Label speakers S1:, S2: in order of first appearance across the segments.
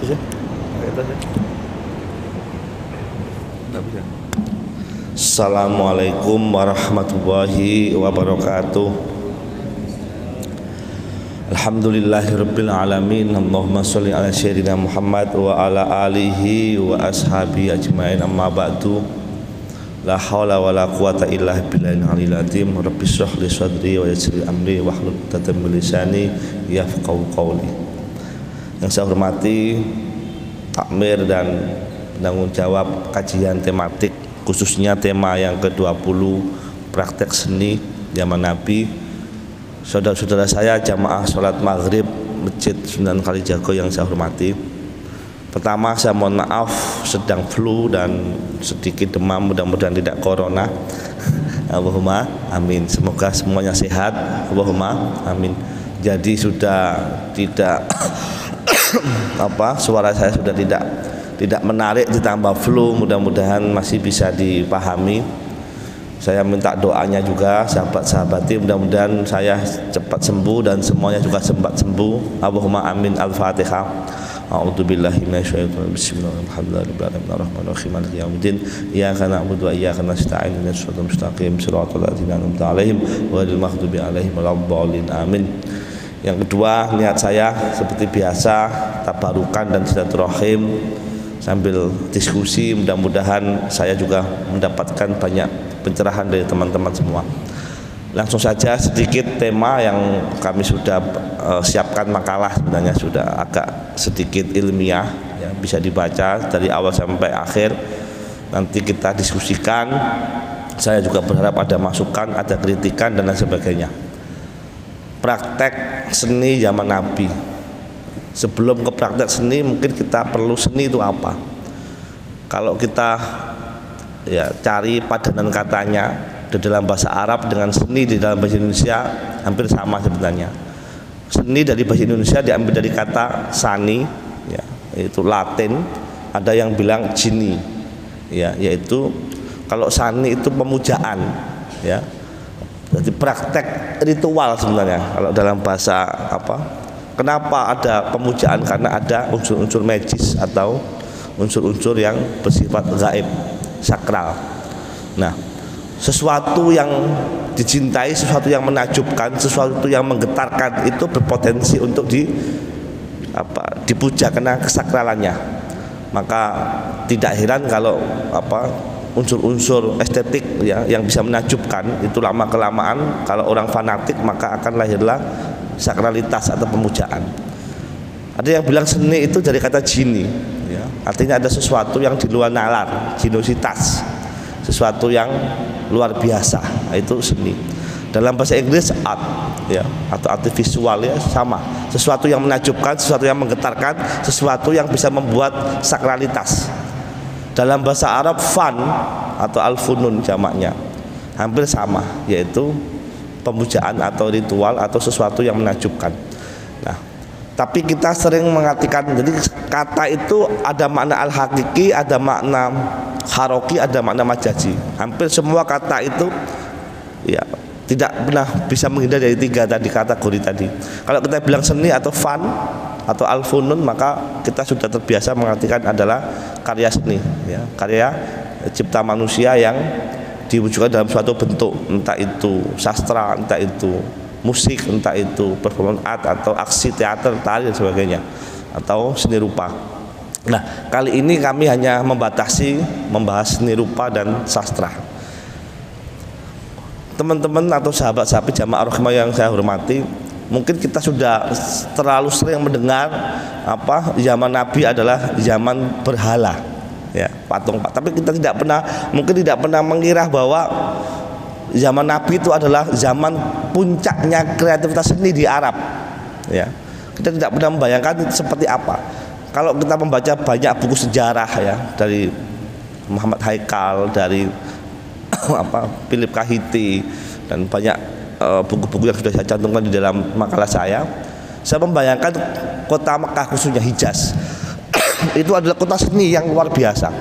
S1: itu sih. Itu sih. Enggak bisa. Assalamualaikum warahmatullahi wabarakatuh. Alhamdulillahirabbil alamin. Allahumma sholli ala sayyidina Muhammad wa ala alihi wa ashabi ajmain, amma ba'du. La haula wala quwata illa billahil aliyil azim. Rabbi shrah li sadri wa yassir li amri wahlul 'uqdatam min lisani yafqahu qawli. Yang saya hormati takmir dan penanggung jawab kajian tematik, khususnya tema yang ke-20, praktek seni zaman Nabi. Saudara-saudara saya jamaah sholat maghrib Masjid Sunan Kalijaga yang saya hormati. Pertama, saya mohon maaf sedang flu dan sedikit demam, mudah-mudahan tidak corona. Allahumma amin. Semoga semuanya sehat. Allahumma amin. Jadi sudah tidak suara saya sudah tidak menarik, ditambah flu, mudah-mudahan masih bisa dipahami. Saya minta doanya juga sahabat-sahabati, mudah-mudahan saya cepat sembuh dan semuanya juga cepat sembuh. Allahumma amin. Al-Fatihah. A'udzubillahi minasyaitonir rajim. Bismillahirrahmanirrahim. Maliki yaumiddin. Iyyaka na'budu wa iyyaka nasta'in. Ihdinas siratal mustaqim. Shiratal ladzina an'amta 'alaihim ghairil maghdubi 'alaihim waladdallin. Amin. Yang kedua, niat saya seperti biasa tabarukan dan silaturahim sambil diskusi. Mudah-mudahan saya juga mendapatkan banyak pencerahan dari teman-teman semua. Langsung saja sedikit tema yang kami sudah siapkan, makalah sebenarnya sudah agak sedikit ilmiah ya, bisa dibaca dari awal sampai akhir. Nanti kita diskusikan. Saya juga berharap ada masukan, ada kritikan dan lain sebagainya. Praktek seni zaman Nabi. Sebelum ke praktek seni, mungkin kita perlu seni itu apa. Kalau kita ya cari padanan katanya di dalam bahasa Arab dengan seni di dalam bahasa Indonesia hampir sama sebenarnya. Seni dari bahasa Indonesia diambil dari kata sani ya, yaitu Latin. Ada yang bilang jini ya, yaitu kalau sani itu pemujaan ya. Jadi praktek ritual sebenarnya kalau dalam bahasa kenapa ada pemujaan? Karena ada unsur-unsur magis atau unsur-unsur yang bersifat gaib, sakral. Nah, sesuatu yang dicintai, sesuatu yang menakjubkan, sesuatu yang menggetarkan itu berpotensi untuk dipuja karena kesakralannya. Maka tidak heran kalau unsur-unsur estetik ya yang bisa menakjubkan itu lama kelamaan kalau orang fanatik maka akan lahirlah sakralitas atau pemujaan. Ada yang bilang seni itu dari kata jini ya, artinya ada sesuatu yang di luar nalar, jinositas, sesuatu yang luar biasa, itu seni. Dalam bahasa Inggris art ya, atau arti visual ya sama, sesuatu yang menakjubkan, sesuatu yang menggetarkan, sesuatu yang bisa membuat sakralitas. Dalam bahasa Arab fan atau al-funun jamaknya hampir sama, yaitu pemujaan atau ritual atau sesuatu yang menakjubkan. Nah, tapi kita sering mengartikan, jadi kata itu ada makna al-hakiki, ada makna haroki, ada makna majazi. Hampir semua kata itu ya tidak pernah bisa menghindar dari tiga tadi kategori tadi. Kalau kita bilang seni atau fun atau al-funun, maka kita sudah terbiasa mengartikan adalah karya seni ya, karya cipta manusia yang diwujudkan dalam suatu bentuk, entah itu sastra, entah itu musik, entah itu performance art atau aksi teater, tari dan sebagainya, atau seni rupa. Nah, kali ini kami hanya membatasi membahas seni rupa dan sastra. Teman-teman atau sahabat-sahabat jamaah rahimah yang saya hormati, mungkin kita sudah terlalu sering mendengar zaman Nabi adalah zaman berhala ya, patung. Tapi kita mungkin tidak pernah mengira bahwa zaman Nabi itu adalah zaman puncaknya kreativitas seni di Arab ya. Kita tidak pernah membayangkan seperti apa. Kalau kita membaca banyak buku sejarah ya, dari Muhammad Haikal, dari Philip Kahiti, dan banyak buku-buku yang sudah saya cantumkan di dalam makalah saya membayangkan kota Mekah, khususnya Hijaz itu adalah kota seni yang luar biasa,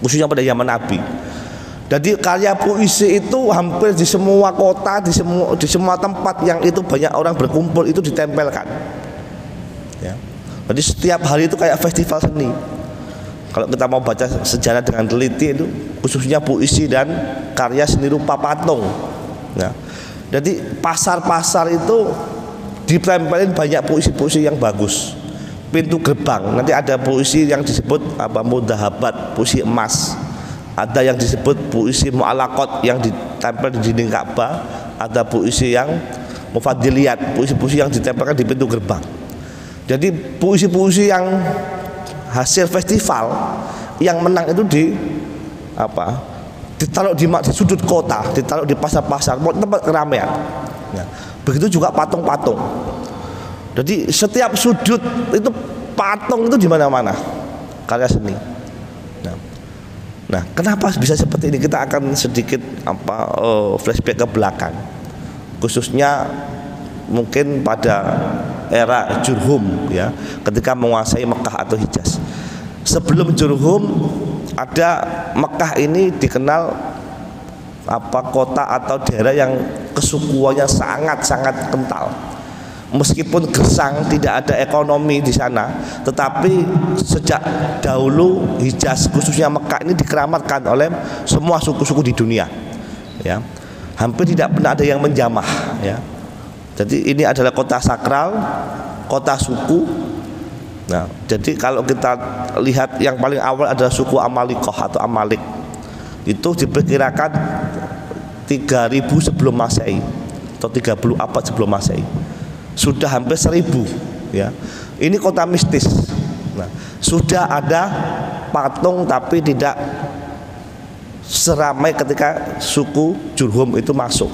S1: khususnya pada zaman Nabi. Jadi karya puisi itu hampir di semua kota, di semua tempat yang itu banyak orang berkumpul itu ditempelkan ya. Jadi setiap hari itu kayak festival seni. Kalau kita mau baca sejarah dengan teliti itu, khususnya puisi dan karya seni rupa patung. Nah, jadi pasar-pasar itu ditempelin banyak puisi-puisi yang bagus. Pintu gerbang nanti ada puisi yang disebut mudahabat, puisi emas. Ada yang disebut puisi mu'alaqat yang ditempel di dinding Ka'bah. Ada puisi yang mufadiliyat, puisi-puisi yang ditempelkan di pintu gerbang. Jadi puisi-puisi yang hasil festival yang menang itu ditaruh di sudut kota, ditaruh di pasar-pasar, tempat keramaian. Ya. Begitu juga patung-patung. Jadi setiap sudut itu patung itu di mana-mana karya seni. Nah, kenapa bisa seperti ini? Kita akan sedikit flashback ke belakang, khususnya mungkin pada era Jurhum ya, ketika menguasai Mekah atau Hijaz. Sebelum Jurhum ada Mekah ini dikenal kota atau daerah yang kesukuannya sangat-sangat kental. Meskipun gersang, tidak ada ekonomi di sana, tetapi sejak dahulu Hijaz khususnya Mekah ini dikeramatkan oleh semua suku-suku di dunia. Ya, hampir tidak pernah ada yang menjamah. Ya, jadi ini adalah kota sakral, kota suku. Nah, jadi kalau kita lihat yang paling awal adalah suku Amalikoh atau Amalik. Itu diperkirakan 3000 sebelum Masehi atau 30 abad sebelum Masehi. Sudah hampir 1000 ya. Ini kota mistis. Nah, sudah ada patung tapi tidak seramai ketika suku Jurhum itu masuk.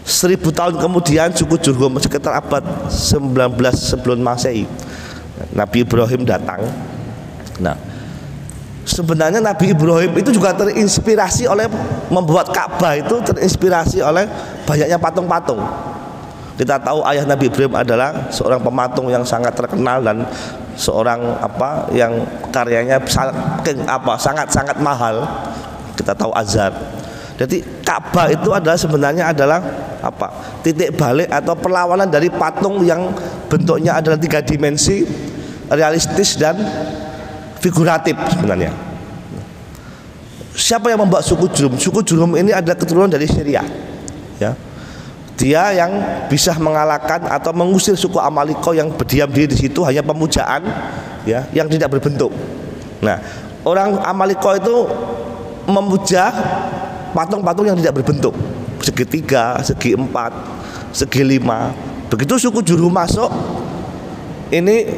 S1: 1000 tahun kemudian suku Jurhum sekitar abad 19 sebelum Masehi, Nabi Ibrahim datang. Nah, sebenarnya Nabi Ibrahim itu juga terinspirasi oleh membuat Ka'bah, itu terinspirasi oleh banyaknya patung-patung. Kita tahu ayah Nabi Ibrahim adalah seorang pematung yang sangat terkenal dan seorang yang karyanya sangat mahal. Kita tahu Azhar. Jadi Ka'bah itu sebenarnya adalah titik balik atau perlawanan dari patung yang bentuknya adalah 3 dimensi, realistis dan figuratif sebenarnya. Siapa yang membuat suku Jurhum? Suku Jurhum ini adalah keturunan dari Syria. Ya. Dia yang bisa mengalahkan atau mengusir suku Amaliko yang berdiam diri di situ, hanya pemujaan ya, yang tidak berbentuk. Nah, orang Amaliko itu memuja patung-patung yang tidak berbentuk, segitiga, segi 4, segi 5. Begitu suku Jurhum masuk, ini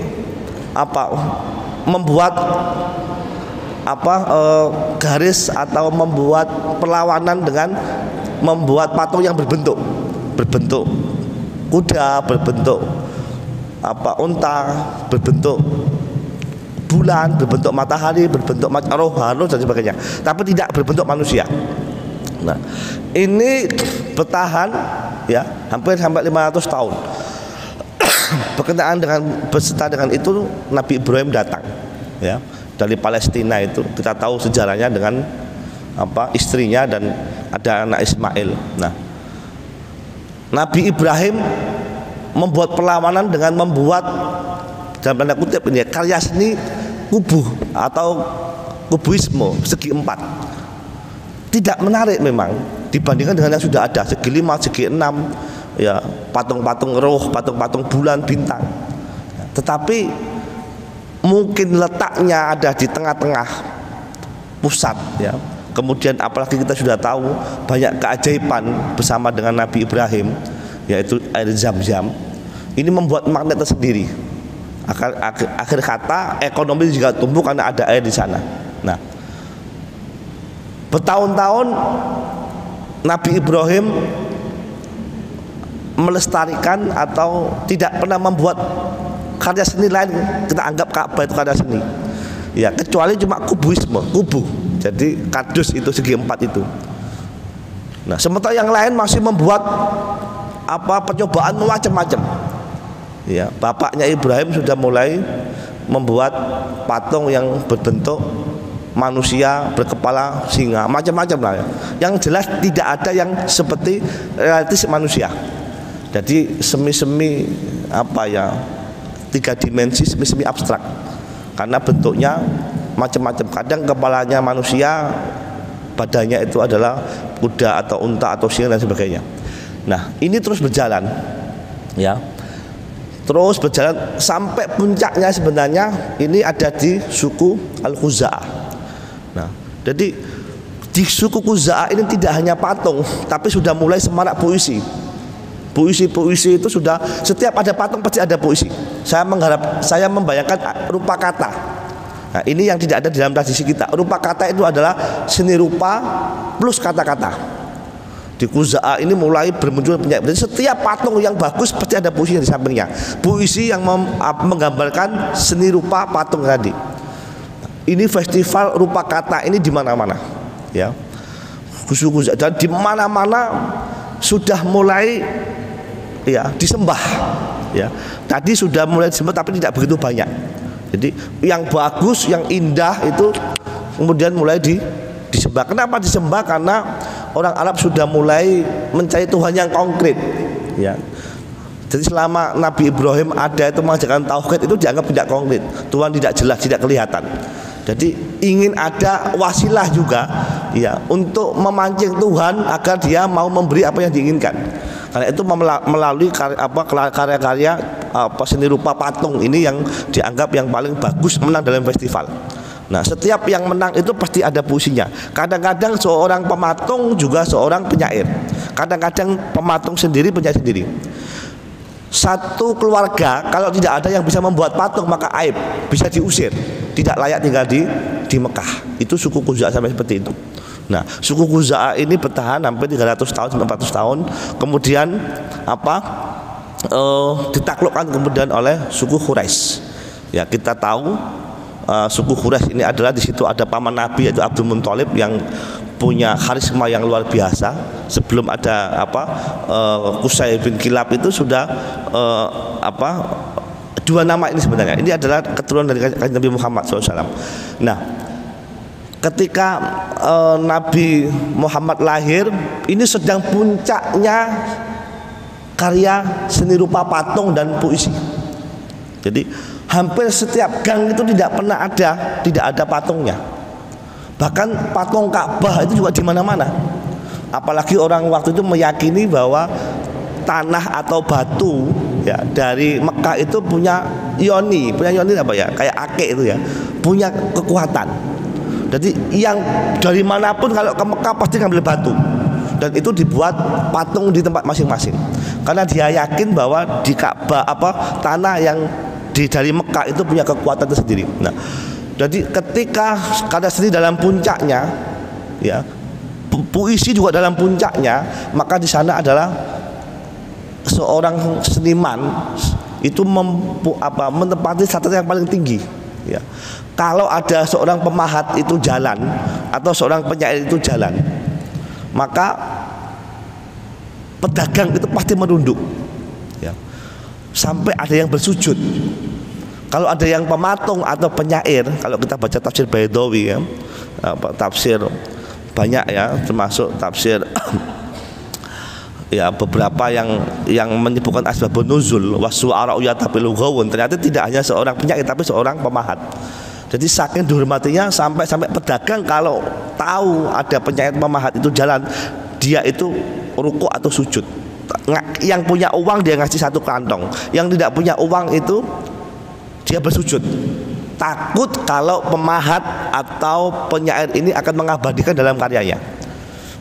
S1: membuat garis atau membuat perlawanan dengan membuat patung yang berbentuk kuda, berbentuk unta, berbentuk bulan, berbentuk matahari, berbentuk roh halus dan sebagainya, tapi tidak berbentuk manusia. Nah, ini bertahan ya hampir sampai 500 tahun. Beserta dengan itu Nabi Ibrahim datang ya dari Palestina. Itu kita tahu sejarahnya dengan istrinya dan ada anak Ismail. Nah, Nabi Ibrahim membuat perlawanan dengan membuat dalam tanda kutip ini karya seni kubu atau kubuisme segi 4. Tidak menarik memang dibandingkan dengan yang sudah ada segi 5, segi 6 ya, patung-patung roh, patung-patung bulan, bintang. Tetapi mungkin letaknya ada di tengah-tengah pusat ya. Kemudian apalagi kita sudah tahu banyak keajaiban bersama dengan Nabi Ibrahim, yaitu air Zam-Zam. Ini membuat magnet tersendiri. Akhir kata ekonomi juga tumbuh karena ada air di sana. Nah, bertahun-tahun Nabi Ibrahim melestarikan atau tidak pernah membuat karya seni lain. Kita anggap Ka'bah itu karya seni ya, kecuali cuma kubuisme, kubu. Jadi kardus itu segi 4 itu. Nah, sementara yang lain masih membuat percobaan macam-macam. Ya, bapaknya Ibrahim sudah mulai membuat patung yang berbentuk manusia berkepala singa, macam-macam lah ya. Yang jelas tidak ada yang seperti realitis manusia. Jadi semi-semi tiga dimensi semi abstrak karena bentuknya macam-macam. Kadang kepalanya manusia, badannya itu adalah kuda atau unta atau singa dan sebagainya. Nah, ini terus berjalan, ya, terus berjalan sampai puncaknya sebenarnya ini ada di suku Al-Khuza'ah. Nah, jadi di suku Khuza'ah ini tidak hanya patung, tapi sudah mulai semarak puisi. Puisi itu sudah, setiap ada patung pasti ada puisi. Saya membayangkan rupa kata. Nah, ini yang tidak ada di dalam tradisi kita. Rupa kata itu adalah seni rupa plus kata-kata. Di Khuza'ah ini mulai bermunculan penyair. Jadi setiap patung yang bagus pasti ada puisi di sampingnya. Puisi yang menggambarkan seni rupa patung tadi. Ini festival rupa kata ini di mana-mana, ya. Khuza'ah dan di mana-mana sudah mulai, ya, disembah, ya. Tadi sudah mulai disembah tapi tidak begitu banyak. Jadi yang bagus, yang indah itu kemudian mulai disembah. Kenapa disembah? Karena orang Arab sudah mulai mencari Tuhan yang konkret, ya. Jadi selama Nabi Ibrahim ada itu mengajarkan tauhid itu dianggap tidak konkret. Tuhan tidak jelas, tidak kelihatan. Jadi ingin ada wasilah juga, ya, untuk memancing Tuhan agar dia mau memberi apa yang diinginkan. Karena itu melalui karya-karya seni rupa patung ini yang dianggap yang paling bagus menang dalam festival. Nah, setiap yang menang itu pasti ada puisinya. Kadang-kadang seorang pematung juga seorang penyair. Kadang-kadang pematung sendiri, penyair sendiri. Satu keluarga kalau tidak ada yang bisa membuat patung maka aib, bisa diusir, tidak layak tinggal di Mekah. Itu suku Khuza'ah sampai seperti itu. Nah, suku Khuza'ah ini bertahan sampai 300 tahun sampai 400 tahun. Kemudian ditaklukkan kemudian oleh suku Quraisy. Ya, kita tahu suku Quraisy ini adalah di situ ada paman Nabi yaitu Abdul Muthalib yang punya karisma yang luar biasa. Sebelum ada Qusay bin Kilab itu sudah dua nama ini sebenarnya. Ini adalah keturunan dari Nabi Muhammad SAW. Nah, ketika Nabi Muhammad lahir, ini sedang puncaknya karya seni rupa patung dan puisi. Jadi hampir setiap gang itu tidak ada patungnya. Bahkan patung Ka'bah itu juga di mana-mana. Apalagi orang waktu itu meyakini bahwa tanah atau batu, ya, dari Mekah itu punya yoni apa ya? Kayak ake itu, ya. Punya kekuatan. Jadi yang dari manapun kalau ke Mekah pasti ngambil batu. Dan itu dibuat patung di tempat masing-masing. Karena dia yakin bahwa di Ka'bah tanah yang dari Mekah itu punya kekuatan tersendiri. Nah, jadi ketika karya seni dalam puncaknya, ya, puisi juga dalam puncaknya, maka di sana adalah seorang seniman itu menempati status yang paling tinggi, ya. Kalau ada seorang pemahat itu jalan atau seorang penyair itu jalan, maka pedagang itu pasti menunduk, ya. Sampai ada yang bersujud. Kalau ada yang pematung atau penyair, kalau kita baca tafsir Baidawi, ya, tafsir banyak, ya, termasuk tafsir ya beberapa yang menyebutkan asbabun nuzul wasu'ara yatabilu ghawun, ternyata tidak hanya seorang penyair tapi seorang pemahat. Jadi saking dihormatinya sampai pedagang kalau tahu ada penyair pemahat itu jalan, dia itu ruku atau sujud. Yang punya uang dia ngasih satu kantong, yang tidak punya uang itu dia bersujud. Takut kalau pemahat atau penyair ini akan mengabadikan dalam karyanya.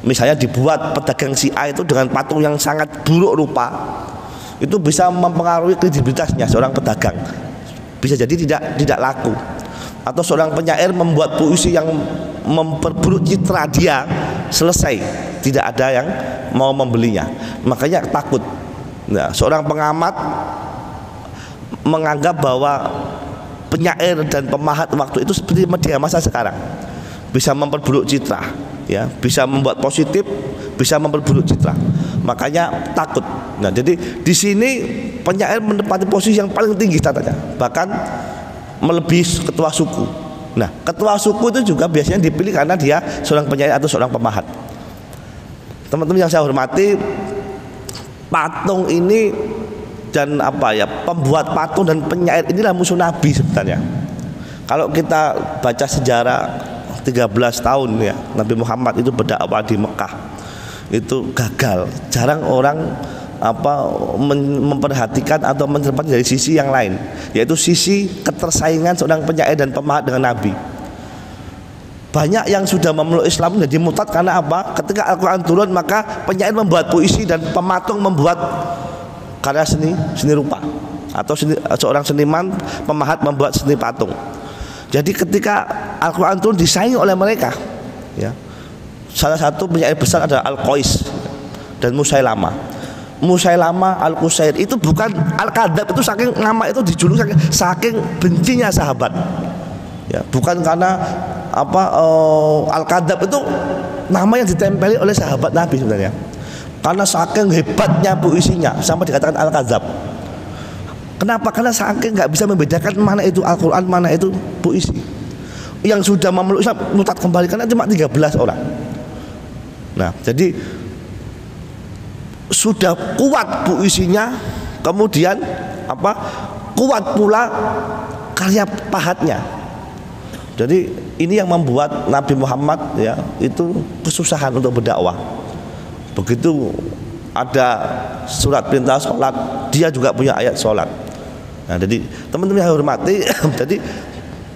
S1: Misalnya dibuat pedagang si A itu dengan patung yang sangat buruk rupa, itu bisa mempengaruhi kredibilitasnya seorang pedagang. Bisa jadi tidak laku. Atau seorang penyair membuat puisi yang memperburuk citra dia, selesai, tidak ada yang mau membelinya. Makanya takut. Nah, seorang pengamat menganggap bahwa penyair dan pemahat waktu itu seperti media massa sekarang, bisa memperburuk citra, ya, bisa membuat positif, bisa memperburuk citra. Makanya takut. Nah, jadi di sini penyair menempati posisi yang paling tinggi statusnya, bahkan melebihi ketua suku. Nah, ketua suku itu juga biasanya dipilih karena dia seorang penyair atau seorang pemahat. Teman-teman yang saya hormati, patung ini dan apa ya, pembuat patung dan penyair inilah musuh Nabi sebenarnya. Kalau kita baca sejarah 13 tahun ya Nabi Muhammad itu berdakwah di Mekah, itu gagal. Jarang orang memperhatikan atau mencermati dari sisi yang lain, yaitu sisi ketersaingan seorang penyair dan pemahat dengan Nabi. Banyak yang sudah memeluk Islam menjadi murtad karena apa? Ketika Al-Quran turun, maka penyair membuat puisi dan pematung membuat karya seni rupa, atau seorang seniman pemahat membuat seni patung. Jadi ketika Al-Quran turun disaingi oleh mereka ya. Salah satu penyair besar adalah Al-Qais dan Musailama. Musailama Al-Qusair itu bukan Al-Kadzab, itu saking nama itu dijuluk saking bencinya sahabat ya, bukan karena Al-Kadzab itu nama yang ditempeli oleh sahabat Nabi sebenarnya, karena saking hebatnya puisinya sampai dikatakan Al-Kadzab. Kenapa? Karena saking nggak bisa membedakan mana itu Al-Quran, mana itu puisi. Yang sudah memeluk Islam murtad kembali karena cuma 13 orang. Nah, jadi sudah kuat puisinya, kemudian kuat pula karya pahatnya. Jadi ini yang membuat Nabi Muhammad ya itu kesusahan untuk berdakwah. Begitu ada surat perintah sholat, dia juga punya ayat sholat. Nah, jadi teman-teman yang hormati, jadi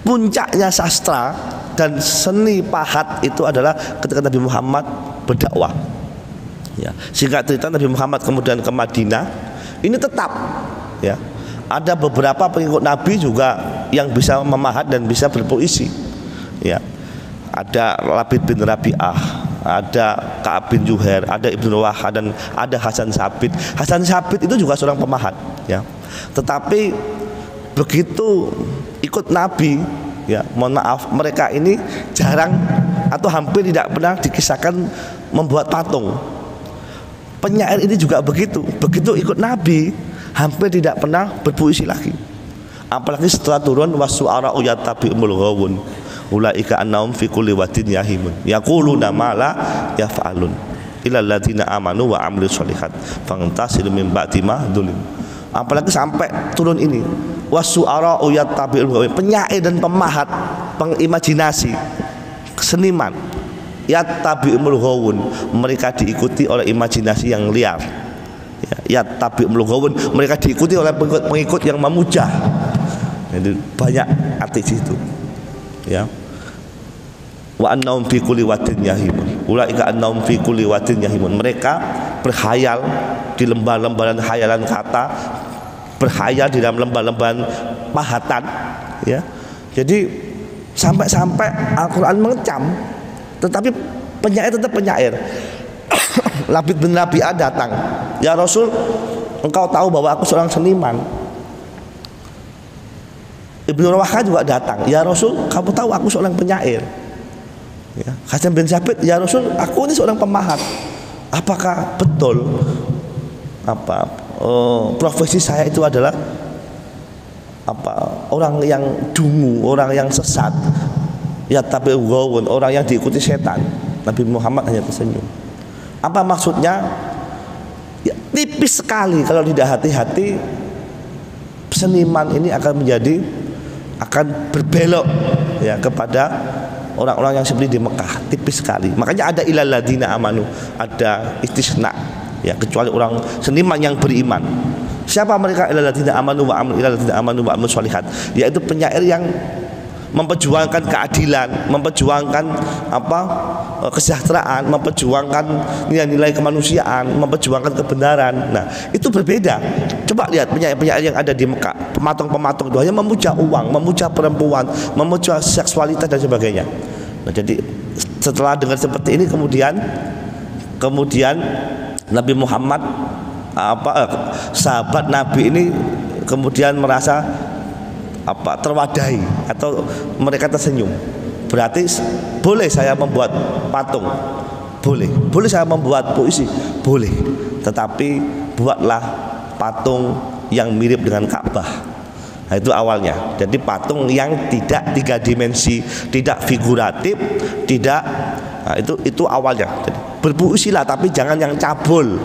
S1: puncaknya sastra dan seni pahat itu adalah ketika Nabi Muhammad berdakwah. Ya, singkat cerita Nabi Muhammad kemudian ke Madinah. Ini tetap ya ada beberapa pengikut Nabi juga yang bisa memahat dan bisa berpuisi. Ya, ada Labid bin Rabi'ah, ada Ka'ab bin Juhair, ada Ibnu Wahab, dan ada Hasan Sabit. Hasan Sabit itu juga seorang pemahat ya. Tetapi begitu ikut Nabi ya, mohon maaf, mereka ini jarang atau hampir tidak pernah dikisahkan membuat patung. Penyair ini juga begitu ikut Nabi hampir tidak pernah berpuisi lagi. Apalagi setelah turun wasu'ara yattabi'umul ghawun ulaika annahum fi kulli wadin yahimun yaquluna ma la yaf'alun illal ladzina amanu wa 'amilus sholihat fantasiru min ba'di ma dzulim. Apalagi sampai turun ini wasu'ara yattabi'ul ghawun, penyair dan pemahat, pengimajinasi, seniman, yattabi'ul ghawun, mereka diikuti oleh imajinasi yang liar. Yattabi'ul ghawun, mereka diikuti oleh pengikut yang memuja. Jadi banyak arti situ. Ya. Wa annahum fi kulli wadin yahimun. Ulaika annahum fi kulli wadin yahimun. Mereka berhayal di lembar-lembaran hayalan kata, berhayal di dalam lembar-lembaran pahatan, ya. Jadi sampai-sampai Al-Qur'an mengecam, tetapi penyair tetap penyair. Labid bin Rabi'ah datang, "Ya Rasul, engkau tahu bahwa aku seorang seniman." Ibnu Wahab juga datang, "Ya Rasul, kamu tahu aku seorang penyair." Ya. Hasan bin Sabit, "Ya Rasul, aku ini seorang pemahat. Apakah betul profesi saya itu adalah orang yang dungu, orang yang sesat, ya tapi gawun, orang yang diikuti setan?" Nabi Muhammad hanya tersenyum. Apa maksudnya? Ya, tipis sekali kalau tidak hati-hati, seniman ini akan berbelok ya kepada orang-orang yang seperti di Mekah, tipis sekali. Makanya ada ilal ladzina amanu, ada istisna ya, kecuali orang seniman yang beriman. Siapa mereka? Ilal ladzina amanu wa amilus sholihat, yaitu penyair yang memperjuangkan keadilan, memperjuangkan kesejahteraan, memperjuangkan nilai-nilai kemanusiaan, memperjuangkan kebenaran. Nah, itu berbeda. Coba lihat penyair-penyair yang ada di Mekah, pematung-pematung itu hanya memuja uang, memuja perempuan, memuja seksualitas dan sebagainya. Nah, jadi setelah dengar seperti ini kemudian Nabi Muhammad sahabat Nabi ini kemudian merasa terwadahi atau mereka tersenyum. Berarti boleh saya membuat patung, boleh saya membuat puisi, boleh, tetapi buatlah patung yang mirip dengan Ka'bah. Nah, itu awalnya. Jadi patung yang tidak 3 dimensi, tidak figuratif, tidak Nah, itu awalnya. Jadi, berpuisilah tapi jangan yang cabul,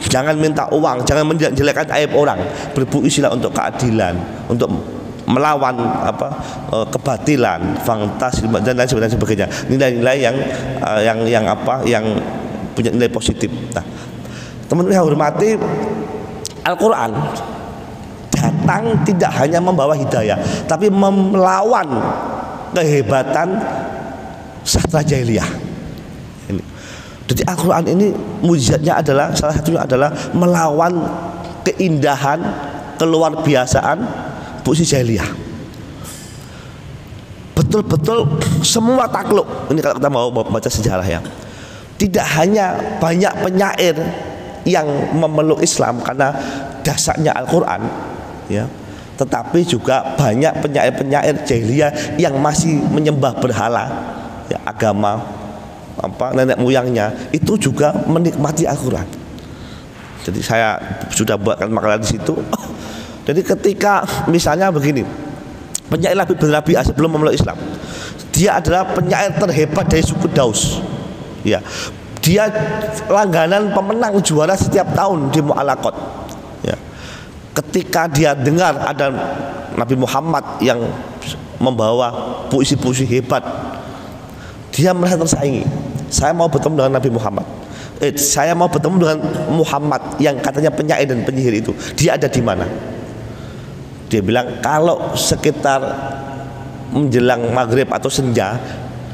S1: jangan minta uang, jangan menjelekkan aib orang. Berpuisilah untuk keadilan, untuk melawan kebatilan, fantasi dan lain sebagainya. Nilai-nilai yang punya nilai positif. Nah, teman-teman yang hormati, Al-Quran datang tidak hanya membawa hidayah, tapi melawan kehebatan sastra jahiliyah. Jadi Al-Quran ini mujizatnya adalah, salah satunya adalah melawan keindahan, keluar biasaan puisi jahiliyah. Betul-betul semua takluk. Ini kalau kita mau baca sejarah ya, tidak hanya banyak penyair yang memeluk Islam karena dasarnya Al-Quran ya, tetapi juga banyak penyair-penyair jahiliyah yang masih menyembah berhala ya, agama nenek moyangnya itu juga menikmati Al-Quran. Jadi saya sudah buatkan makalah di situ. Jadi ketika misalnya begini, penyair Labib bin Rabi'ah sebelum memeluk Islam, dia adalah penyair terhebat dari suku Daus. Ya, dia langganan pemenang juara setiap tahun di Mu'allaqat. Ya. Ketika dia dengar ada Nabi Muhammad yang membawa puisi-puisi hebat, dia merasa tersaingi. Saya mau bertemu dengan Nabi Muhammad. Saya mau bertemu dengan Muhammad yang katanya penyair dan penyihir itu. Dia ada di mana? Dia bilang kalau sekitar menjelang maghrib atau senja,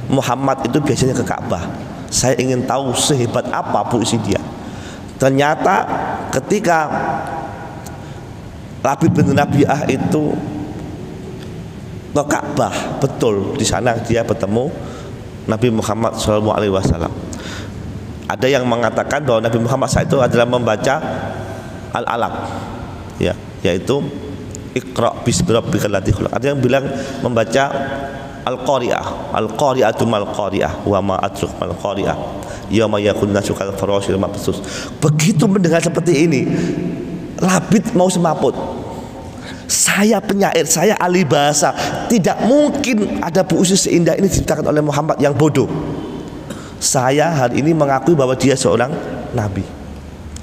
S1: Muhammad itu biasanya ke Ka'bah. Saya ingin tahu sehebat apa puisi dia. Ternyata ketika Labib bin Rabi'ah itu ke Ka'bah, betul di sana dia bertemu Nabi Muhammad SAW. Ada yang mengatakan bahwa Nabi Muhammad saat itu adalah membaca Al-Alaq, ya, yaitu Iqra bismi rabbikal ladzi khalaq. Ada yang bilang membaca Al-Qari'ah, Al-Qari'atu mal Qari'ah wa ma adraka mal Qari'ah yauma yakun nasu kal farashil mabsus. Begitu mendengar seperti ini, Labid mau semaput. Saya penyair, saya ahli bahasa, tidak mungkin ada puisi seindah ini diciptakan oleh Muhammad yang bodoh. Saya hari ini mengakui bahwa dia seorang nabi.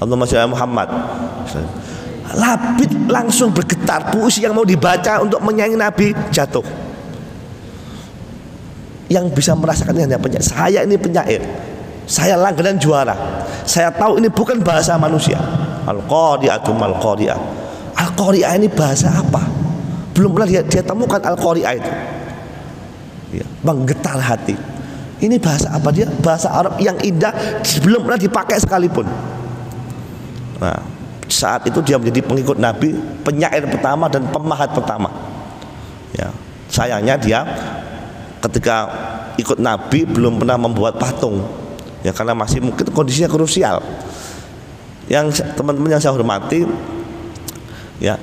S1: Allahumma shalli ala Muhammad. Labid langsung bergetar, puisi yang mau dibaca untuk menyaingi Nabi jatuh. Yang bisa merasakan hanya penyair. Saya ini penyair, saya langganan juara. Saya tahu ini bukan bahasa manusia. Al-Qari'atu mal Qari'ah. Al-Qari'ah ini bahasa apa? Belum pernah dia temukan Al-Qari'ah itu ya, menggetar hati. Ini bahasa apa? Dia bahasa Arab yang indah, belum pernah dipakai sekalipun. Nah, saat itu dia menjadi pengikut Nabi, penyair pertama dan pemahat pertama ya. Sayangnya dia ketika ikut Nabi belum pernah membuat patung ya, karena masih mungkin kondisinya krusial. Yang teman-teman yang saya hormati ya,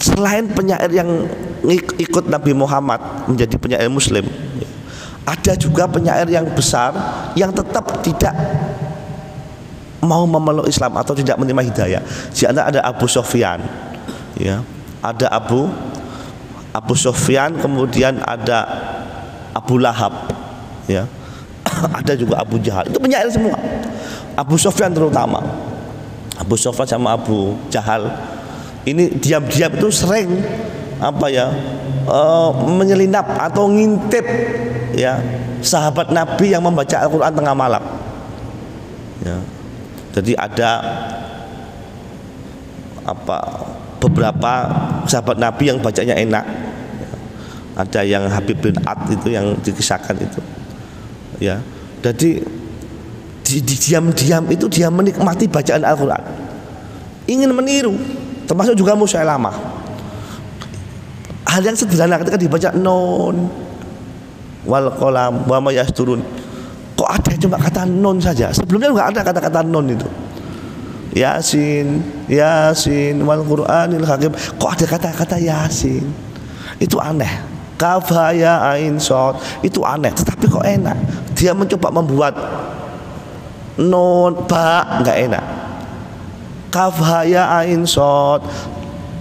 S1: selain penyair yang ikut Nabi Muhammad menjadi penyair Muslim, ada juga penyair yang besar yang tetap tidak mau memeluk Islam atau tidak menerima hidayah. Di antara ada Abu Sufyan, ya, ada Abu Sufyan, kemudian ada Abu Lahab, ya, ada juga Abu Jahal. Itu penyair semua. Abu Sufyan terutama. Abu Sufyan sama Abu Jahal ini diam-diam itu sering menyelinap atau ngintip ya sahabat Nabi yang membaca Al-Quran tengah malam ya. Jadi ada beberapa sahabat Nabi yang bacanya enak ya. Ada yang Habib bin Ad itu yang dikisahkan itu ya. Jadi diam-diam itu dia menikmati bacaan Al-Quran, ingin meniru, termasuk juga Musailamah. Hal yang sederhana ketika dibaca nun wal qalam wa ma yasturun, kok ada cuma kata nun saja, sebelumnya nggak ada kata-kata nun itu. Yasin wal Qur'anil hakim, kok ada kata-kata Yasin, itu aneh. Kaf ha ya ain shad, itu aneh, tetapi kok enak. Dia mencoba membuat nun ba nggak enak. Kaf ha ya ain shad,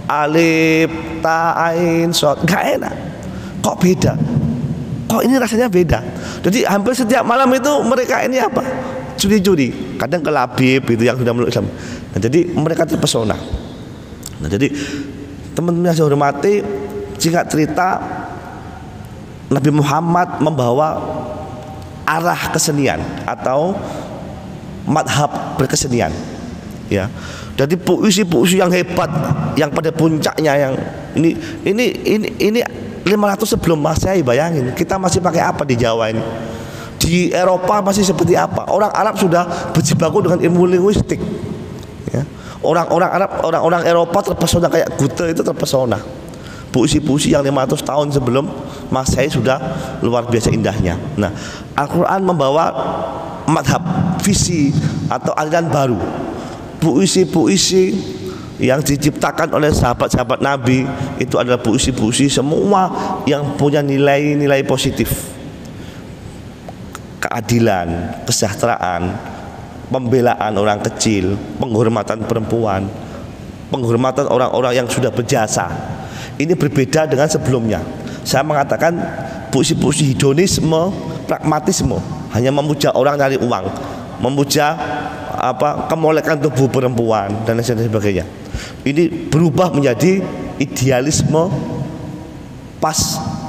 S1: alif ta ain shad, nggak enak. Kok beda? kok ini rasanya beda. Jadi hampir setiap malam itu mereka ini apa? Curi-curi, kadang ke labib itu yang sudah meluk Islam. Nah, jadi mereka terpesona. Nah, jadi teman-teman yang saya hormati, singkat cerita, Nabi Muhammad membawa arah kesenian atau madhab berkesenian, ya. Jadi puisi-puisi yang hebat, yang pada puncaknya, yang ini 500 sebelum Masehi. Bayangin, kita masih pakai apa di Jawa ini? Di Eropa masih seperti apa? Orang Arab sudah berjibaku dengan ilmu linguistik, ya. Orang-orang Arab, orang-orang Eropa terpesona, kayak Goethe itu terpesona. Puisi-puisi yang 500 tahun sebelum Masehi sudah luar biasa indahnya. Nah, Al-Quran membawa madhab, visi atau aliran baru. Puisi-puisi yang diciptakan oleh sahabat-sahabat Nabi itu adalah puisi-puisi semua yang punya nilai-nilai positif. Keadilan, kesejahteraan, pembelaan orang kecil, penghormatan perempuan, penghormatan orang-orang yang sudah berjasa. Ini berbeda dengan sebelumnya. Saya mengatakan puisi-puisi hedonisme, pragmatisme, hanya memuja orang nyari uang, memuja kemolekan tubuh perempuan dan lain sebagainya. Ini berubah menjadi idealisme pas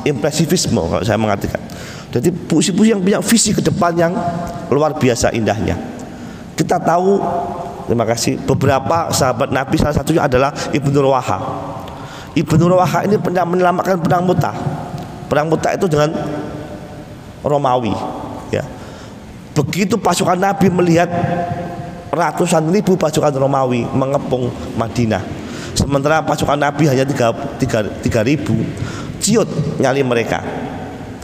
S1: impresivisme kalau saya mengatakan. Jadi puisi-puisi yang punya visi ke depan yang luar biasa indahnya. Kita tahu, terima kasih, beberapa sahabat Nabi, salah satunya adalah Ibnu Rawaha. Ibnu Rawaha ini pernah menyelamatkan perang Mu'tah. Perang Mu'tah itu dengan Romawi, ya. Begitu pasukan Nabi melihat ratusan ribu pasukan Romawi mengepung Madinah, sementara pasukan Nabi hanya 3.000, ciut nyali mereka.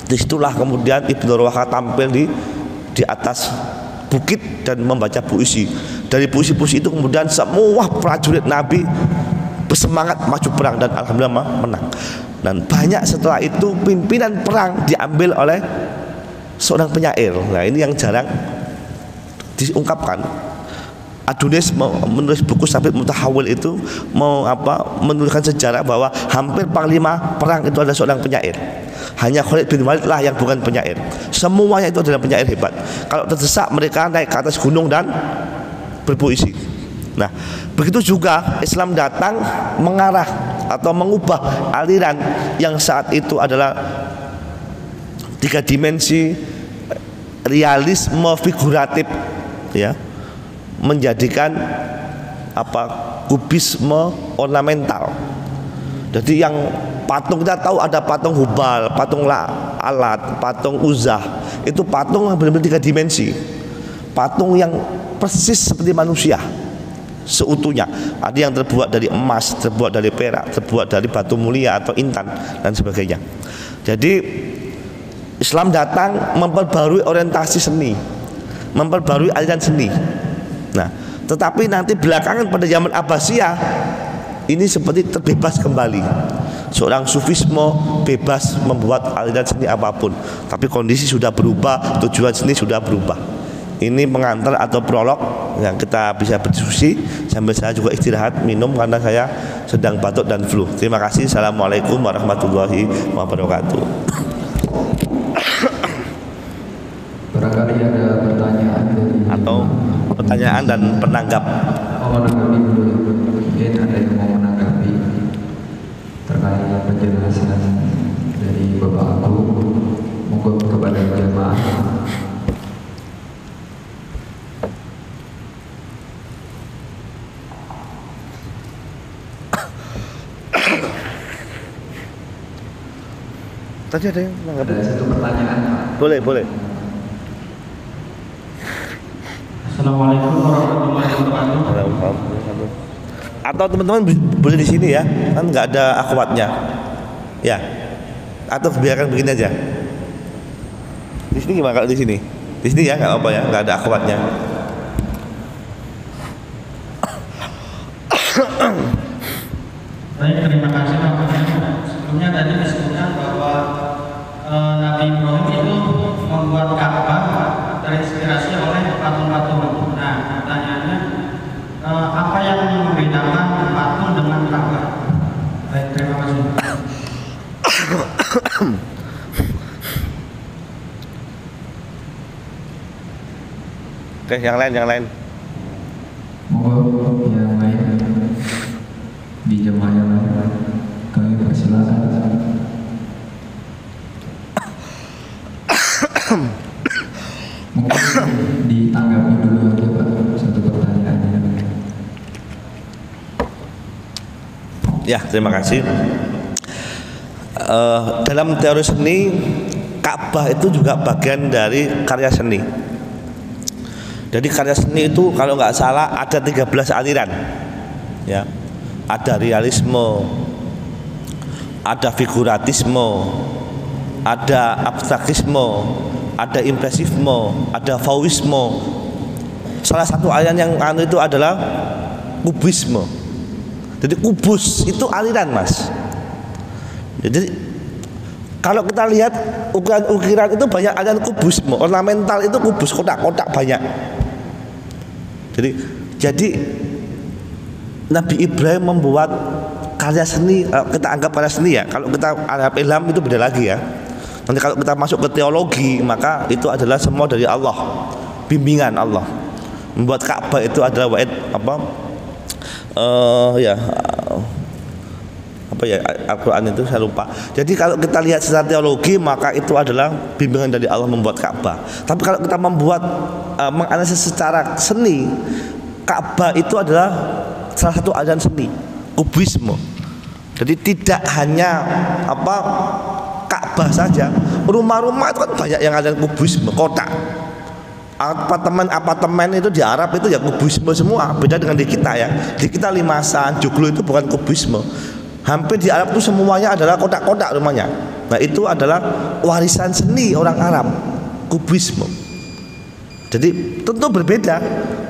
S1: Disitulah kemudian Ibnu Rawaha tampil di atas bukit dan membaca puisi. Dari puisi-puisi itu kemudian semua prajurit Nabi bersemangat maju perang dan alhamdulillah menang. Dan banyak setelah itu pimpinan perang diambil oleh seorang penyair. Nah, ini yang jarang diungkapkan. Adonis menulis buku Sabit Mutahawil itu menuliskan sejarah bahwa hampir panglima perang itu adalah seorang penyair. Hanya Khalid bin Walid lah yang bukan penyair. Semuanya itu adalah penyair hebat. Kalau terdesak mereka naik ke atas gunung dan berpuisi. Nah, begitu juga Islam datang mengarah atau mengubah aliran yang saat itu adalah 3 dimensi realisme figuratif, ya, menjadikan kubisme ornamental. Jadi yang patung, kita tahu ada patung Hubal, patung Alat, patung Uzzah. Itu patung yang benar-benar 3 dimensi. Patung yang persis seperti manusia seutuhnya. Ada yang terbuat dari emas, terbuat dari perak, terbuat dari batu mulia atau intan dan sebagainya. Jadi Islam datang memperbarui orientasi seni, memperbarui aliran seni. Nah, tetapi nanti belakangan pada zaman Abbasiyah ini seperti terbebas kembali. Seorang sufisme bebas membuat aliran seni apapun, tapi kondisi sudah berubah, tujuan seni sudah berubah. Ini pengantar atau prolog yang kita bisa berdiskusi sambil saya juga istirahat minum karena saya sedang batuk dan flu. Terima kasih. Assalamualaikum warahmatullahi wabarakatuh.
S2: Barangkali ada pertanyaan
S1: atau pertanyaan dan penanggap.
S2: Menanggapi dulu, mungkin ada yang mau menanggapi terkait penjelasan dari Bapak Abu. Monggo kepada jemaah.
S1: Tadi ada yang menanggapi.
S2: Ada satu pertanyaan, Pak.
S1: Boleh.
S3: Assalamualaikum warahmatullahi wabarakatuh.
S1: Atau teman-teman boleh di sini ya, kan nggak ada akhwatnya, ya. Atau biarkan begini aja. Di sini gimana kalau di sini? Di sini ya nggak apa ya, nggak ada akhwatnya.
S3: Baik, terima kasih Pak. Sebelumnya tadi disebutkan bahwa Nabi Ibrahim itu membuat Ka'bah terinspirasi oleh patung-patung. Nah, pertanyaannya apa yang membedakan patung dengan Ka'bah? Baik, terima kasih.
S1: Oke, yang lain.
S2: Monggo yang lain di jemaah yang lain kami persilakan. Mungkin ditanggapi dulu aja Pak satu pertanyaannya.
S1: Ya, terima kasih. Dalam teori seni, Ka'bah itu juga bagian dari karya seni. Jadi karya seni itu kalau nggak salah ada 13 aliran, ya. Ada realisme, ada figuratisme, ada abstrakisme, ada impresifme, ada fauvisme. Salah satu aliran yang itu adalah kubisme. Jadi kubus itu aliran, Mas. Jadi kalau kita lihat ukiran itu banyak aliran kubisme, ornamental itu kubus, kotak-kotak banyak. Jadi Nabi Ibrahim membuat karya seni, kita anggap karya seni ya. Kalau kita anggap ilham itu beda lagi ya. Nanti kalau kita masuk ke teologi, maka itu adalah semua dari Allah, bimbingan Allah. Membuat Ka'bah itu adalah wa'id Al-Quran itu saya lupa. Jadi kalau kita lihat secara teologi, maka itu adalah bimbingan dari Allah membuat Ka'bah. Tapi kalau kita membuat menganalisis secara seni, Ka'bah itu adalah salah satu aliran seni, kubisme. Jadi tidak hanya Ka'bah saja, rumah-rumah itu kan banyak yang aliran kubisme, kotak. Apartemen itu di Arab itu ya kubisme semua. Beda dengan di kita ya. Di kita Limasan, Joglo itu bukan kubisme. Hampir di Arab itu semuanya adalah kotak-kotak rumahnya. Nah itu adalah warisan seni orang Arab, kubisme. Jadi tentu berbeda.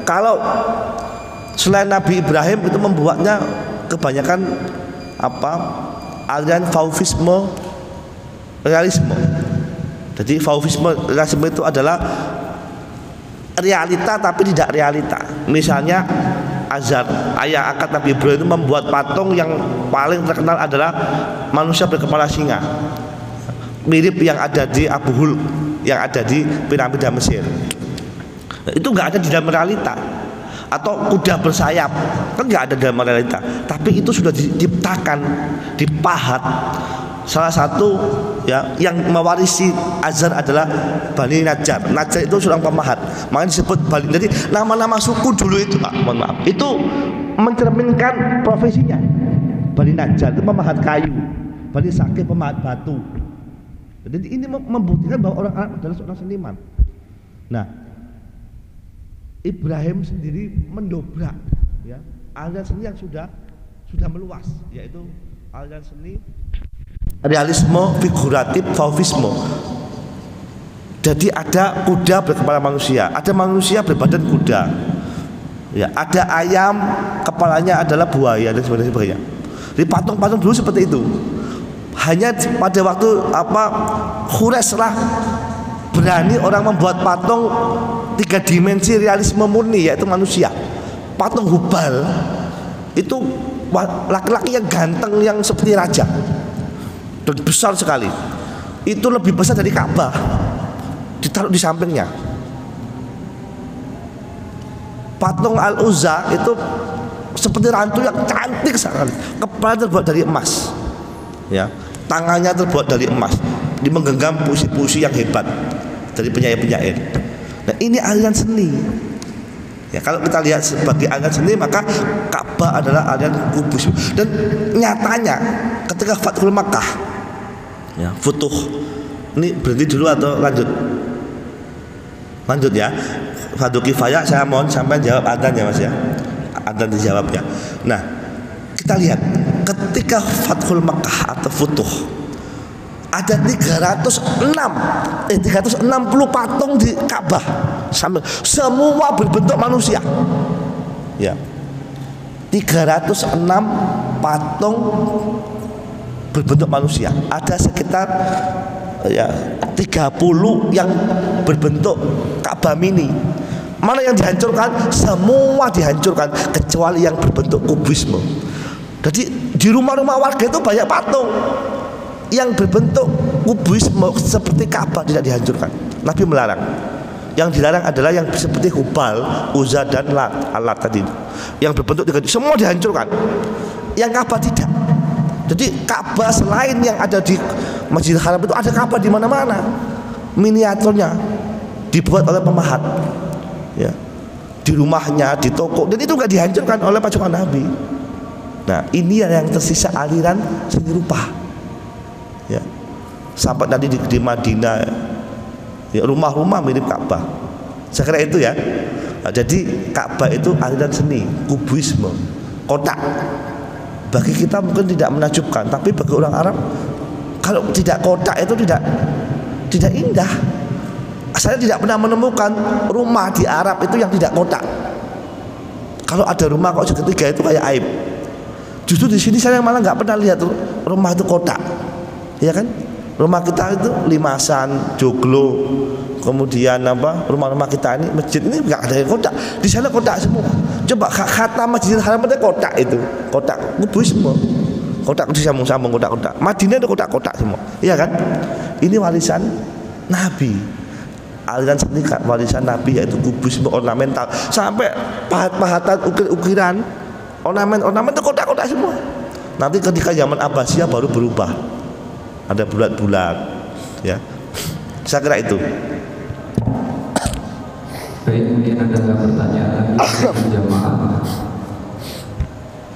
S1: Kalau selain Nabi Ibrahim itu membuatnya kebanyakan aliran fauvisme, realisme. Jadi fauvisme, realisme itu adalah realita tapi tidak realita. Misalnya Azar, ayah angkat Nabi Ibrahim itu membuat patung yang paling terkenal adalah manusia berkepala singa, mirip yang ada di Abu Hul, yang ada di piramida Mesir. Itu nggak ada di dalam realita. Atau kuda bersayap, kan nggak ada dalam realita. Tapi itu sudah diciptakan, dipahat. Salah satu ya yang mewarisi Azhar adalah Bani Najjar. Najjar itu seorang pemahat, makanya disebut Bani. Jadi nama-nama suku dulu itu, mohon maaf, itu mencerminkan profesinya. Bani Najjar itu pemahat kayu, Bani Sakif pemahat batu. Jadi ini membuktikan bahwa orang Arab adalah seorang seniman. Nah, Ibrahim sendiri mendobrak ya aliran seni yang sudah meluas, yaitu aliran seni realisme, figuratif, fauvisme. Jadi ada kuda berkepala manusia, ada manusia berbadan kuda, ya, ada ayam kepalanya adalah buaya dan sebagainya. Di patung-patung dulu seperti itu. Hanya pada waktu Quraisy lah berani orang membuat patung 3 dimensi realisme murni, yaitu manusia. Patung Hubal itu laki-laki yang ganteng, yang seperti raja dan besar sekali. Itu lebih besar dari Ka'bah, ditaruh di sampingnya. Patung Al-Uzza itu seperti rantu yang cantik sekali, kepala terbuat dari emas, ya, tangannya terbuat dari emas, dia menggenggam puisi-puisi yang hebat dari penyair-penyair. Nah ini aliran seni. Ya, kalau kita lihat sebagai aliran seni, maka Ka'bah adalah aliran kubus. Dan nyatanya ketika Fathul Makkah, ya, Futuh, ini berhenti dulu atau lanjut? Lanjut ya. Fardu kifayah, saya mohon sampai jawab adzan ya Mas ya. Adzan dijawab ya. Nah, kita lihat ketika Fathul Makkah atau Futuh, ada 360 patung di Ka'bah, semua berbentuk manusia. Ya. 306 patung berbentuk manusia. Ada sekitar ya 30 yang berbentuk Ka'bah mini. Mana yang dihancurkan? Semua dihancurkan kecuali yang berbentuk kubisme. Jadi di rumah-rumah warga itu banyak patung yang berbentuk kubisme seperti Ka'bah tidak dihancurkan. Nabi melarang. Yang dilarang adalah yang seperti Hubal, Uzza dan Lat tadi, yang berbentuk tiga, semua dihancurkan. Yang Ka'bah tidak. Jadi Ka'bah selain yang ada di Masjidil Haram itu ada Ka'bah di mana-mana. Miniaturnya dibuat oleh pemahat, ya, di rumahnya, di toko, dan itu nggak dihancurkan oleh pasukan Nabi. Nah, ini yang tersisa aliran seni rupa, ya, sampai nanti di Madinah, ya, rumah-rumah mirip Ka'bah. Saya kira itu ya. Nah, jadi Ka'bah itu aliran seni, kubuisme, kotak. Bagi kita mungkin tidak menakjubkan, tapi bagi orang Arab, kalau tidak kotak itu tidak indah. Saya tidak pernah menemukan rumah di Arab itu yang tidak kotak. Kalau ada rumah kok segitiga itu kayak aib. Justru di sini saya malah nggak pernah lihat rumah itu kotak, ya kan? Rumah kita itu limasan, joglo, kemudian apa? Rumah-rumah kita ini, masjid ini nggak ada yang kotak. Di sana kotak semua. Coba kata Masjidil Haram itu kotak itu, kotak kubus semua, kotak disambung-sambung, kotak-kotak. Madinah itu kotak-kotak semua, iya kan? Ini warisan Nabi, aliran seni warisan Nabi, yaitu kubus ornamental, sampai pahat-pahatan, ukir-ukiran, ornamen itu kotak-kotak semua. Nanti ketika zaman Abbasiyah baru berubah, ada bulat-bulat, ya. Saya kira itu.
S2: Baik, mungkin ada pertanyaan dari jamaah.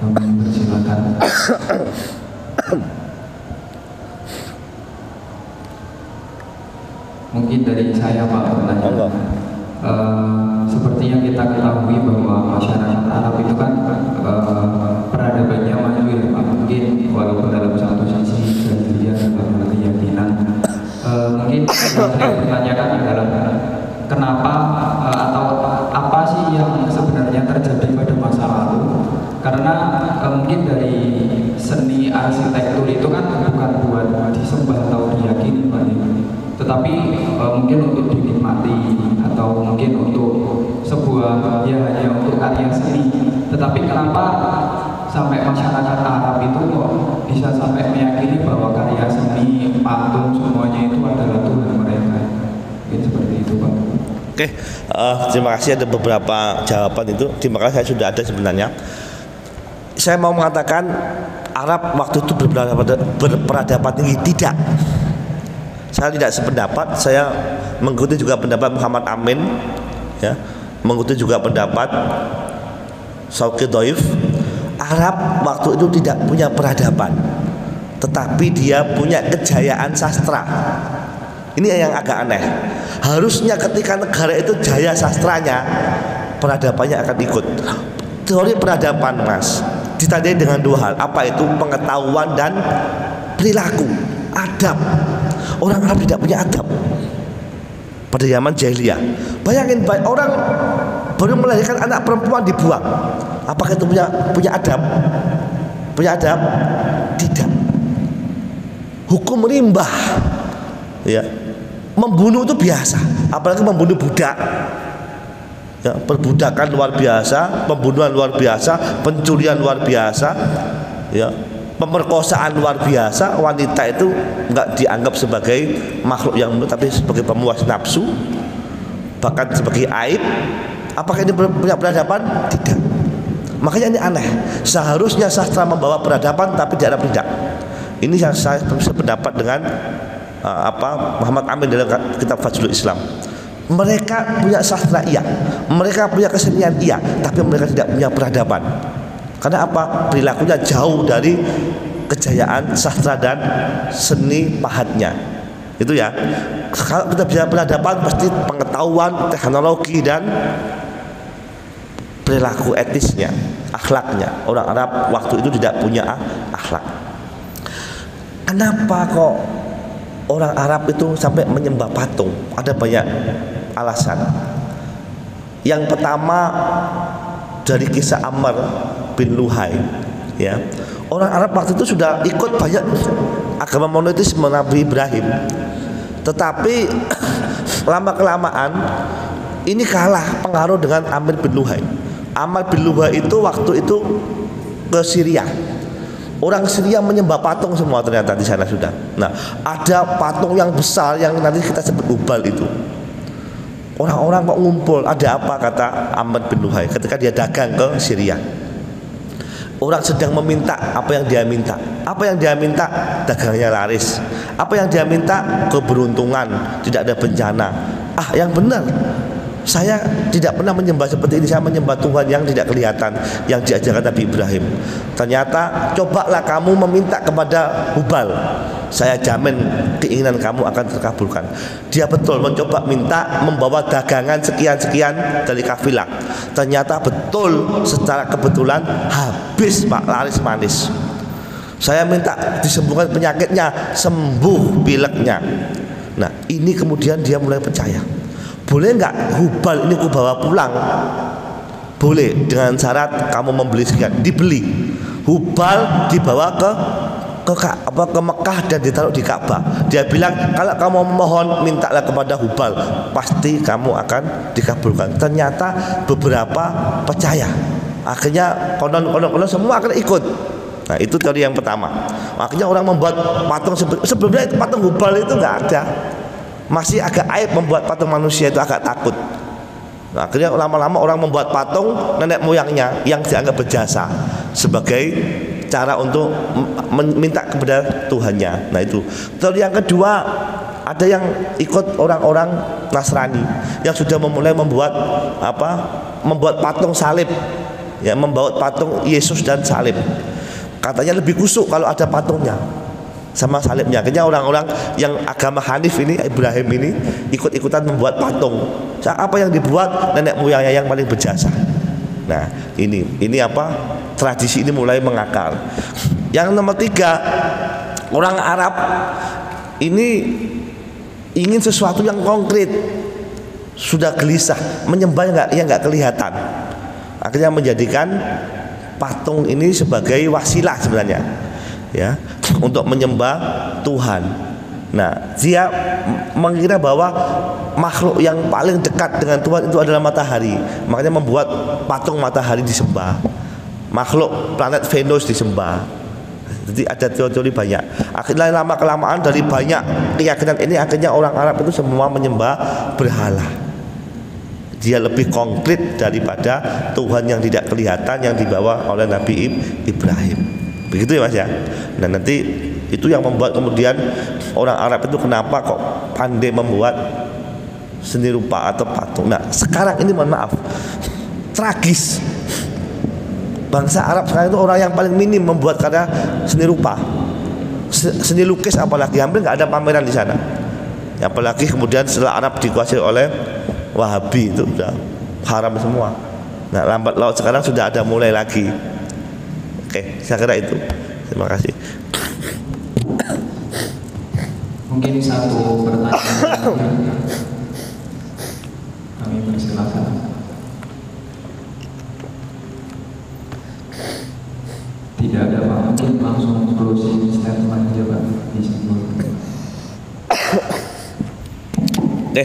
S2: Kami persilakan. Mungkin dari saya Pak pertanyaan. Seperti yang kita ketahui bahwa masyarakat Arab itu kan peradabannya maju ya Pak. Mungkin walaupun dalam satu sisi jahiliyah dalam keyakinan. Mungkin yang saya pertanyakan adalah kenapa atau apa sih yang sebenarnya terjadi pada masa lalu? Karena mungkin dari seni arsitektur itu kan bukan buat disembah atau diyakini Pak, tetapi mungkin untuk dinikmati atau mungkin untuk sebuah ya hanya untuk karya seni. Tetapi kenapa sampai masyarakat Arab itu kok bisa sampai meyakini bahwa karya seni, patung semuanya itu adalah Tuhan mereka? Mungkin seperti itu Pak.
S1: Oke, terima kasih, ada beberapa jawaban itu. Terima kasih, saya sudah ada sebenarnya. Saya mau mengatakan Arab waktu itu berperadaban tinggi, tidak. Saya tidak sependapat. Saya mengikuti juga pendapat Muhammad Amin, ya, mengikuti juga pendapat Syauqi Dhaif. Arab waktu itu tidak punya peradaban, tetapi dia punya kejayaan sastra. Ini yang agak aneh. Harusnya ketika negara itu jaya sastranya, peradabannya akan ikut. Teori peradaban, Mas, ditandai dengan dua hal. Apa itu? Pengetahuan dan perilaku, adab. Orang Arab tidak punya adab pada zaman jahiliyah. Bayangin, orang baru melahirkan anak perempuan dibuang. Apakah itu punya adab? Punya adab? Tidak. Hukum rimbah, ya. Membunuh itu biasa, apalagi membunuh budak, ya, perbudakan luar biasa, pembunuhan luar biasa, pencurian luar biasa, ya, pemerkosaan luar biasa. Wanita itu nggak dianggap sebagai makhluk yang mulia, tapi sebagai pemuas nafsu, bahkan sebagai aib. Apakah ini punya peradaban? Tidak. Makanya ini aneh. Seharusnya sastra membawa peradaban, tapi di Arab tidak. Ini yang saya berpendapat dengan Muhammad Amin dalam kitab Fajrul Islam. Mereka punya sastra iya, mereka punya kesenian iya, tapi mereka tidak punya peradaban. Karena apa? Perilakunya jauh dari kejayaan sastra dan seni pahatnya. Itu ya. Kalau kita bicara peradaban, pasti pengetahuan, teknologi, dan perilaku etisnya, akhlaknya. Orang Arab waktu itu tidak punya akhlak. Kenapa kok orang Arab itu sampai menyembah patung? Ada banyak alasan. Yang pertama dari kisah Ammar bin Luhai, ya. Orang Arab waktu itu sudah ikut banyak agama monoteisme Nabi Ibrahim, tetapi lama kelamaan ini kalah pengaruh dengan Ammar bin Luhai. Ammar bin Luhai itu waktu itu ke Syria. Orang Syria menyembah patung semua ternyata di sana sudah. Nah, ada patung yang besar yang nanti kita sebut Hubal itu. Orang-orang kok ngumpul, ada apa, kata Amr bin Luhai ketika dia dagang ke Syria. Orang sedang meminta apa yang dia minta. Apa yang dia minta? Dagangnya laris. Apa yang dia minta? Keberuntungan, tidak ada bencana. Yang benar, saya tidak pernah menyembah seperti ini. Saya menyembah Tuhan yang tidak kelihatan, yang diajarkan Nabi Ibrahim. Ternyata cobalah kamu meminta kepada Hubal, saya jamin keinginan kamu akan terkabulkan. Dia betul mencoba minta membawa dagangan sekian-sekian dari kafilah. Ternyata betul, secara kebetulan habis Pak, laris manis. Saya minta disembuhkan penyakitnya, sembuh pileknya. Nah, ini kemudian dia mulai percaya. Boleh nggak Hubal ini ku bawa pulang? Boleh, dengan syarat kamu membeli sekian. Dibeli. Hubal dibawa ke Mekah dan ditaruh di Ka'bah. Dia bilang, kalau kamu memohon, mintalah kepada Hubal, pasti kamu akan dikabulkan. Ternyata beberapa percaya. Akhirnya konon semua akan ikut. Nah, itu teori yang pertama. Akhirnya orang membuat patung. Sebelumnya itu patung Hubal itu nggak ada. Masih agak aib membuat patung manusia, itu agak takut. Nah, akhirnya lama-lama orang membuat patung nenek moyangnya yang dianggap berjasa sebagai cara untuk meminta kepada Tuhannya. Nah, itu. Teori yang kedua, ada yang ikut orang-orang Nasrani yang sudah memulai membuat patung salib, ya, membuat patung Yesus dan salib. Katanya lebih kusuk kalau ada patungnya sama salibnya. Akhirnya orang-orang yang agama Hanif ini, Ibrahim ini, ikut-ikutan membuat patung. Apa yang dibuat? Nenek moyangnya yang paling berjasa. Nah, ini tradisi ini mulai mengakar. Yang nomor 3, orang Arab ini ingin sesuatu yang konkret. Sudah gelisah, menyembah yang nggak kelihatan. Akhirnya menjadikan patung ini sebagai wasilah sebenarnya, ya, untuk menyembah Tuhan. Nah, dia mengira bahwa makhluk yang paling dekat dengan Tuhan itu adalah matahari. Makanya membuat patung matahari disembah, makhluk planet Venus disembah. Jadi ada teori-teori banyak. Akhirnya lama kelamaan dari banyak keyakinan ini, akhirnya orang Arab itu semua menyembah berhala. Dia lebih konkret daripada Tuhan yang tidak kelihatan yang dibawa oleh Nabi Ibrahim. Begitu ya Mas ya. Nah, nanti itu yang membuat kemudian orang Arab itu kenapa kok pandai membuat seni rupa atau patung. Nah, sekarang ini mohon maaf, tragis. Bangsa Arab sekarang itu orang yang paling minim membuat karya seni rupa, seni lukis, apalagi hampir nggak ada pameran di sana. Apalagi kemudian setelah Arab dikuasai oleh Wahabi, itu sudah haram semua. Nah, lambat laut sekarang sudah ada mulai lagi. Oke, saya kira itu. Terima kasih.
S2: Mungkin satu pertanyaan. Kami persilakan. Tidak ada Pak, mungkin langsung closing statement aja Pak.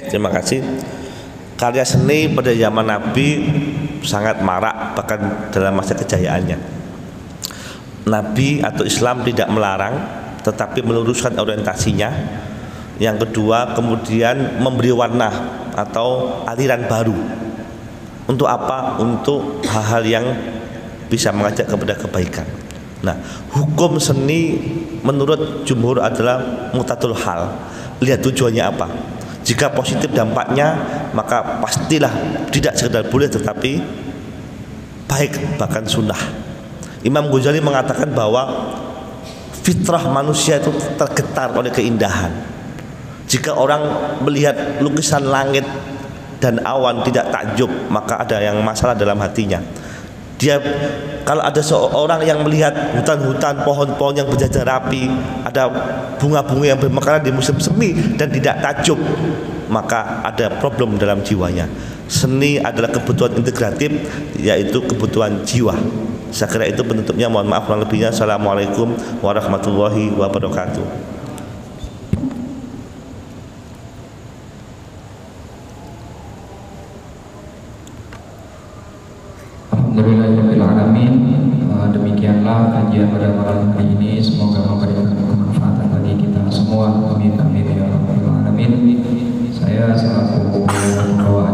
S1: Terima kasih. Karya seni pada zaman Nabi sangat marak, bahkan dalam masa kejayaannya. Nabi atau Islam tidak melarang, tetapi meluruskan orientasinya. Yang kedua, kemudian memberi warna atau aliran baru. Untuk apa? Untuk hal-hal yang bisa mengajak kepada kebaikan. Nah, hukum seni menurut jumhur adalah mutatul hal. Lihat tujuannya apa. Jika positif dampaknya, maka pastilah tidak sekedar boleh, tetapi baik, bahkan sunnah. Imam Ghazali mengatakan bahwa fitrah manusia itu tergetar oleh keindahan. Jika orang melihat lukisan langit dan awan tidak takjub, maka ada yang masalah dalam hatinya. Kalau ada seorang yang melihat hutan-hutan, pohon-pohon yang berjajar rapi, ada bunga-bunga yang bermekaran di musim semi dan tidak takjub, maka ada problem dalam jiwanya. Seni adalah kebutuhan integratif, yaitu kebutuhan jiwa. Saya kira itu penutupnya. Mohon maaf kurang lebihnya. Assalamualaikum warahmatullahi wabarakatuh.
S2: Alhamdulillahirrahmanirrahim. Demikianlah kajian pada malam hari ini. Semoga memberikan kemanfaatan bagi kita semua. Amin amin ya rabbal alamin. Saya selaku pembawa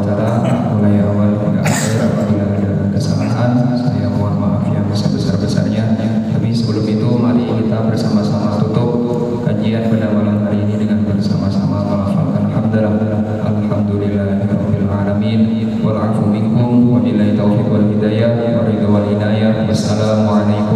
S2: wal hidayah wa ridha wal inayah. Wassalamualaikum